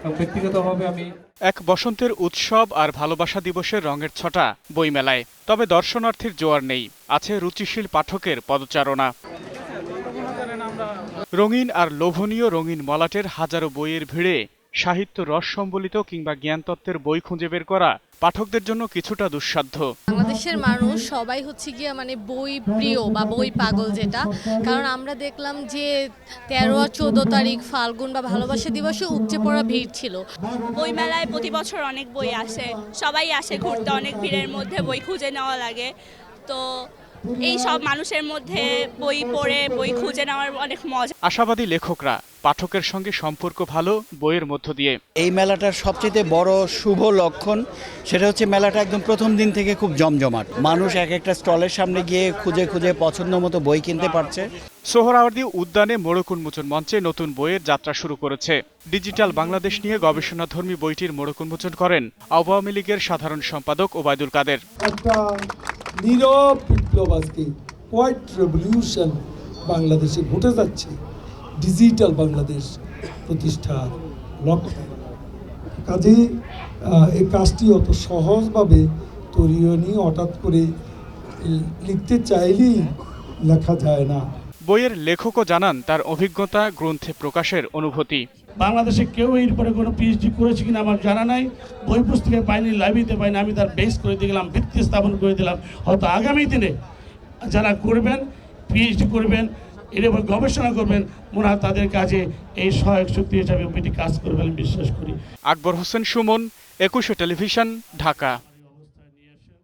ব্যক্তিগতভাবে আমি এক বসন্তের উৎসব আর ভালোবাসা দিবসের রঙের ছটা বইমেলায়। তবে দর্শনার্থীর জোয়ার নেই, আছে রুচিশীল পাঠকের পদচারণা। রঙিন আর লোভনীয় রঙিন মলাটের হাজারো বইয়ের ভিড়ে সাহিত্য রস সম্বলিত কিংবা জ্ঞানতত্ত্বের বই খুঁজে বের করা পাঠকদের জন্য কিছুটা দুঃসাধ্য। বাংলাদেশের মানুষ সবাই হচ্ছে গিয়ে মানে বই প্রিয় বা বই পাগল, যেটা কারণ আমরা দেখলাম যে 13 আর 14 তারিখ ফাল্গুন বা ভালোবাসা দিবসে উপচে পড়া ভিড় ছিল। বইমেলায় প্রতি বছর অনেক বই আসে, সবাই আসে ঘুরতে, অনেক ভিড়ের মধ্যে বই খুঁজে নেওয়া লাগে। তো এই সব মানুষের মধ্যে বই পড়ে বই খুঁজে নেওয়ার অনেক মজা। আশাবাদী লেখকরা পাঠকের সঙ্গে সম্পর্ক ভালো বইয়ের মধ্য দিয়ে। এই মেলাটার সবচেয়ে বড় শুভ লক্ষণ সেটা হচ্ছে মেলাটা একদম প্রথম দিন থেকে খুব জমজমাট। মানুষ এক একটা স্টলের সামনে গিয়ে খুঁজে খুঁজে পছন্দ মতো বই কিনতে পারছে। সোহরাওয়ার্দী উদ্যানে মোড়ক উন্মোচন মঞ্চে নতুন বইয়ের যাত্রা শুরু করেছে। ডিজিটাল বাংলাদেশ নিয়ে গবেষণাধর্মী বইটির মোড়ক উন্মোচন করেন আওয়ামী লীগের সাধারণ সম্পাদক ওবায়দুল কাদের। একটা নীরব বিপ্লব আজকে হোয়াইট রেভলিউশন বাংলাদেশে ঘটে যাচ্ছে ডিজিটাল বাংলাদেশ প্রতিষ্ঠার লক্ষ্যে। কাজেই এই কাজটি অত সহজভাবে তৈরি হয়নি, হঠাৎ করে লিখতে চাইলেই লেখা যায় না। বইয়ের লেখকও জানান তার অভিজ্ঞতা গ্রন্থে প্রকাশের অনুভূতি। বাংলাদেশে কেউ এর পরে কোনো পিএইচডি করেছে কিনা আমার জানা নাই, বই পুস্তকে পাইনি, লাইব্রেরিতে পাইনি, আমি তার বেস করে দিয়ে গেলাম, ভিত্তি স্থাপন করে দিলাম। হয়তো আগামী দিনে যারা করবেন, পিএইচডি করবেন, এর উপর গবেষণা করবেন, মনে হয় তাদের কাজে এই সহায়ক শক্তি হিসাবে বইটি কাজ করবে আমি বিশ্বাস করি। আকবর হোসেন সুমন, 21 টেলিভিশন, ঢাকা।